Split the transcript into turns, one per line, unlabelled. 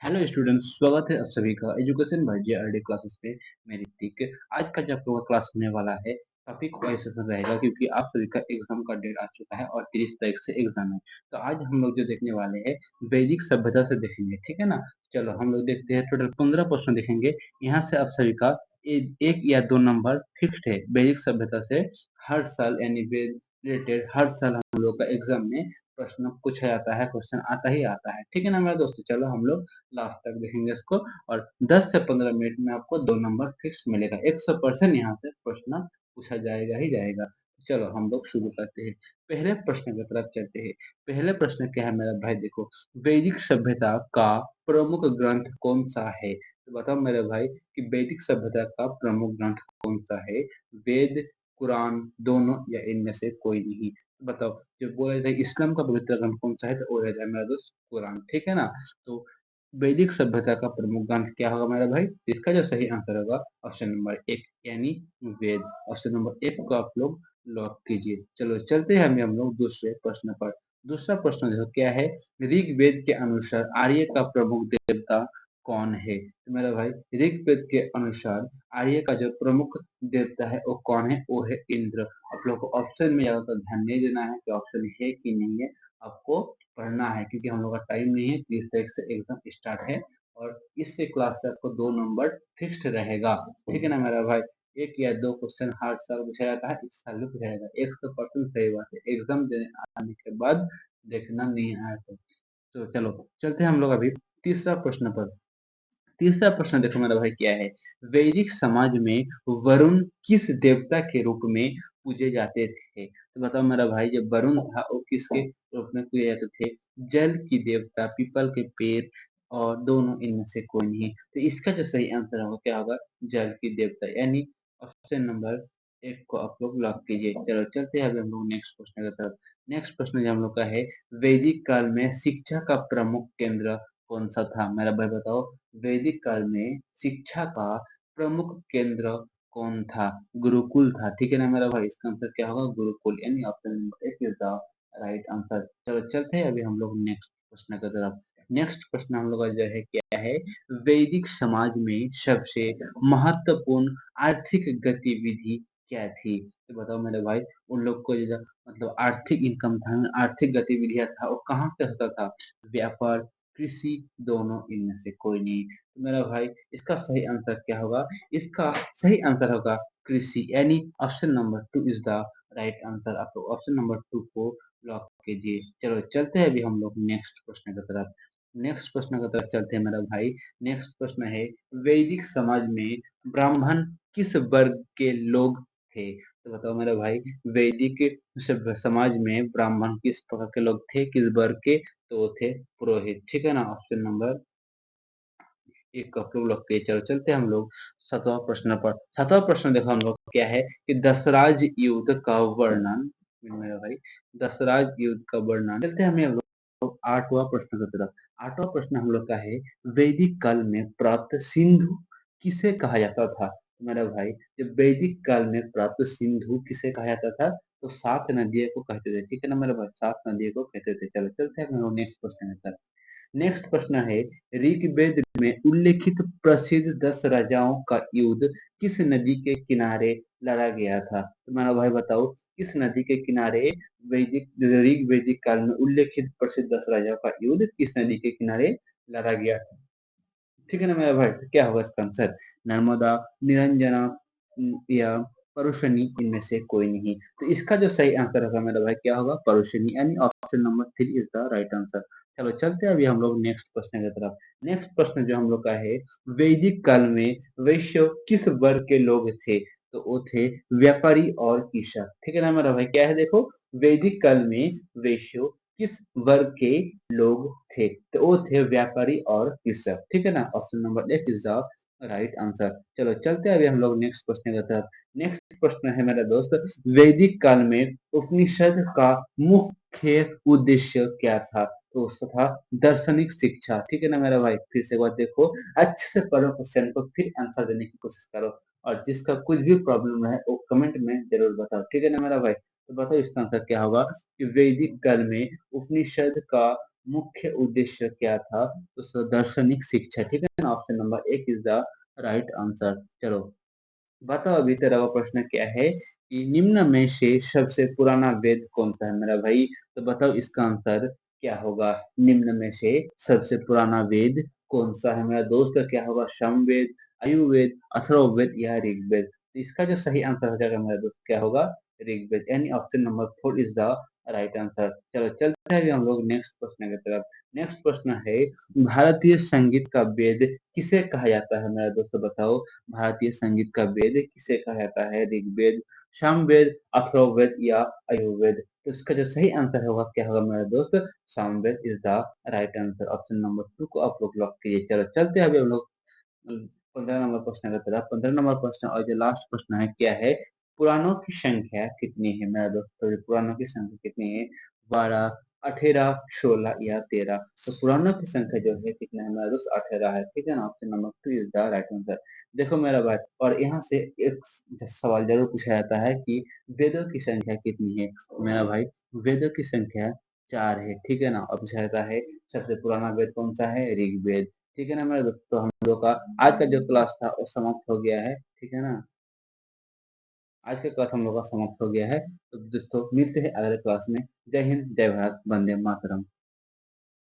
Hello students, स्वागत है आप सभी का एजुकेशन बाय जेआरडी क्लासेस पे। मेरी टिक आज का जो आप लोगों का क्लास होने वाला है टॉपिक वाइज सेशन रहेगा, क्योंकि आप सभी का एग्जाम का डेट आ चुका है और 30 तारीख से एग्जाम है। तो आज हम लोग जो देखने वाले हैं वैदिक सभ्यता से देखेंगे, ठीक है ना। चलो हम लोग देखते हैं, टोटल 15 प्रश्न देखेंगे। यहाँ से आप सभी का एक या दो नंबर फिक्स्ड है वैदिक सभ्यता से। हर साल यानी रिलेटेड हर साल हम लोग का एग्जाम में प्रश्न पूछा जाता है, क्वेश्चन आता ही आता है, ठीक है ना मेरे दोस्तों। चलो हम लोग लास्ट तक देखेंगे इसको, और 10 से 15 मिनट में आपको दो नंबर फिक्स मिलेगा। 100% यहाँ से प्रश्न पूछा जाएगा ही जाएगा। चलो हम लोग शुरू करते हैं, पहले प्रश्न की तरफ चलते हैं। पहले प्रश्न क्या है मेरा भाई, देखो, वैदिक सभ्यता का प्रमुख ग्रंथ कौन सा है। तो बताओ मेरे भाई कि वैदिक सभ्यता का प्रमुख ग्रंथ कौन सा है। वेद, कुरान, दोनों या इनमें से कोई नहीं। बताओ, जो बोला जाए इस्लाम का पवित्र ग्रंथ कौन सा है, तो वो रहता है मेरा दोस्त कुरान, ठीक है ना। तो वैदिक सभ्यता का प्रमुख ग्रंथ क्या होगा मेरा भाई। इसका जो सही आंसर होगा ऑप्शन नंबर एक, यानी वेद। ऑप्शन नंबर एक को आप लोग लॉक कीजिए। चलो चलते हैं हम लोग दूसरे प्रश्न पर। दूसरा प्रश्न देखो क्या है। ऋग्वेद के अनुसार आर्य का प्रमुख देवता कौन है। तो मेरा भाई ऋग्वेद के अनुसार आर्य का जो प्रमुख देवता है वो कौन है, वो है इंद्र। आप लोग को ऑप्शन में ज्यादातर ध्यान नहीं देना है कि ऑप्शन है कि नहीं है, आपको पढ़ना है, क्योंकि हम लोग का टाइम नहीं है। 30 तारीख से एग्जाम स्टार्ट है और इससे क्लास से आपको दो नंबर फिक्स्ड रहेगा, ठीक है ना मेरा भाई। एक या दो क्वेश्चन हर साल पूछा जाता है, इस साल भी पूछा जाएगा। 100% सही बात है, एग्जाम देने आने के बाद देखना नहीं आया तो चलो चलते हैं हम लोग अभी तीसरा प्रश्न पर। तीसरा प्रश्न देखो मेरा भाई क्या है। वैदिक समाज में वरुण किस देवता के रूप में पूजे जाते थे। तो बताओ मेरा भाई, जब वरुण था वो किसके रूप में पूजे जाते थे। जल की देवता, पीपल के पेड़, और दोनों इनमें से कोई नहीं। तो इसका जो सही आंसर होगा क्या होगा, जल की देवता, यानी ऑप्शन नंबर एक को आप लोग लॉक कीजिए। चलो चलते हैं अभी हम लोग नेक्स्ट प्रश्न की तरफ। नेक्स्ट प्रश्न जो हम लोग का है, वैदिक काल में शिक्षा का प्रमुख केंद्र कौन सा था। मेरा भाई बताओ, वैदिक काल में शिक्षा का प्रमुख केंद्र कौन था। गुरुकुल था, ठीक है ना मेरा भाई। इसका आंसर क्या होगा, गुरुकुल, यानी ऑप्शन नंबर एक इज द राइट आंसर। चलो चलते हैं अभी हम लोग नेक्स्ट प्रश्न की तरफ। नेक्स्ट प्रश्न हम लोग का जो है क्या है। वैदिक समाज में सबसे महत्वपूर्ण आर्थिक गतिविधि क्या थी। तो बताओ मेरे भाई, उन लोग को जो मतलब आर्थिक इनकम था, आर्थिक गतिविधियां था, वो कहाँ से होता था। व्यापार, कृषि, दोनों इनमें से कोई नहीं। तो मेरा भाई इसका सही आंसर क्या होगा, इसका सही आंसर होगा कृषि, यानी option number two is the right answer. आप लोग ऑप्शन नंबर टू को लॉक कीजिए। चलो चलते हैं अभी हम लोग नेक्स्ट प्रश्न की तरफ। नेक्स्ट प्रश्न की तरफ चलते हैं मेरा भाई। नेक्स्ट प्रश्न है, वैदिक समाज में ब्राह्मण किस वर्ग के लोग थे। तो बताओ मेरा भाई, वैदिक समाज में ब्राह्मण किस प्रकार के लोग थे, किस वर्ग के। तो वो थे पुरोहित, ठीक है ना। ऑप्शन नंबर एक का लोग के। चलो चलते हैं हम लोग सातवां प्रश्न पर। सातवां प्रश्न देखो हम लोग क्या है कि दशराज युद्ध का वर्णन। मेरा भाई दशराज युद्ध का वर्णन, चलते हैं हम लोग आठवां प्रश्न की तरफ। आठवां प्रश्न हम लोग का है, वैदिक काल में प्राप्त सिंधु किसे कहा जाता था। मेरा भाई, जब वैदिक काल में प्राप्त सिंधु किसे कहा जाता था, तो सात नदियों को कहते थे, ठीक है ना मेरा भाई, सात नदियों को कहते थे। चलो चलते हैं हम लोग नेक्स्ट प्रश्न की तरफ। नेक्स्ट प्रश्न है, ऋग्वेद में उल्लेखित प्रसिद्ध 10 राजाओं का युद्ध किस नदी के किनारे लड़ा गया था। तो मेरा भाई बताओ, किस नदी के किनारे वैदिक ऋग्वेदिक काल में उल्लेखित प्रसिद्ध 10 राजाओं का युद्ध किस नदी के किनारे लड़ा गया था, ठीक है ना मेरा भाई। तो क्या होगा इसका आंसर, नर्मदा, निरंजना या परुशनी, इनमें से कोई नहीं। तो इसका जो सही आंसर होगा मेरा भाई क्या होगा, परुशनी, यानी option number three is the right answer. चलो चलते हैं अभी हम लोग नेक्स्ट प्रश्न की तरफ। नेक्स्ट प्रश्न जो हम लोग का है, वैदिक काल में वैश्य किस वर्ग के लोग थे। तो वो थे व्यापारी और कृषक, ठीक है ना मेरा भाई। क्या है देखो, वैदिक काल में वैश्य किस वर्ग के लोग थे, तो वो थे व्यापारी और कृषक, ठीक है ना। ऑप्शन नंबर एक इज द राइट आंसर। चलो चलते हैं अभी हम लोग नेक्स्ट प्रश्न की तरफ। नेक्स्ट प्रश्न है मेरा दोस्त, वैदिक काल में उपनिषद का मुख्य उद्देश्य क्या था। तो उसका था दार्शनिक शिक्षा, ठीक है ना मेरा भाई। फिर से एक बार देखो, अच्छे से पढ़ो क्वेश्चन को, फिर आंसर देने की कोशिश करो, और जिसका कुछ भी प्रॉब्लम है वो कमेंट में जरूर बताओ, ठीक है ना मेरा भाई। तो बताओ इसका आंसर क्या होगा कि वैदिक काल में उपनिषद का मुख्य उद्देश्य क्या था? तो दार्शनिक शिक्षा, ठीक है ना? Option number 1 is the right answer. चलो, बताओ अभी 13वां प्रश्न क्या है कि निम्न में से सबसे पुराना वेद कौन-सा है मेरा भाई? तो बताओ इसका आंसर क्या होगा? निम्न में से सबसे पुराना वेद कौन-सा है मेरा दोस्त? क्या होगा? सामवेद, आयुर्वेद, अथर्ववेद या ऋग्वेद? तो इसका जो सही आंसर हो जाएगा मेरा दोस्त क्या होगा? ऋग्वेद, यानी option number 4 is the right answer. चलो चलते हैं अभी हम लोग नेक्स्ट प्रश्न की तरफ। नेक्स्ट प्रश्न है, भारतीय संगीत का वेद किसे कहा जाता है मेरा दोस्त बताओ? भारतीय संगीत का वेद किसे कहा जाता है? ऋग्वेद, सामवेद, अथर्ववेद या आयुर्वेद? तो इसका जो सही आंसर होगा क्या होगा मेरा दोस्त? Samaveda is the right answer. Option number 2 को आप लोग लॉक कीजिए। चलो चलते हैं अभी हम लोग 15 नंबर प्रश्न की तरफ। 15 नंबर प्रश्न और जो लास्ट प्रश्न है क्या है? पुराणों की संख्या कितनी है मेरा दोस्त? तो पुराणों की संख्या कितनी है? 12, 18, 16 या 13? तो पुराणों की संख्या जो है कितना है मेरा दोस्त? 18 है, ठीक है ना? Option number 2 is the right answer. देखो मेरा भाई, और यहाँ से एक सवाल जरूर पूछा जाता है कि वेदों की संख्या कितनी है मेरा भाई? वेदों की संख्या 4 है, ठीक है ना? और पूछा जाता है सबसे पुराना वेद कौन सा है? ऋग्वेद, ठीक है ना मेरे दोस्त? तो हम लोग का आज का जो क्लास था वो समाप्त हो गया है, ठीक है ना? आज का क्लास हम लोग का समाप्त हो गया है। तो दोस्तों मिलते हैं अगले क्लास में। जय हिंद, जय भारत, वंदे मातरम।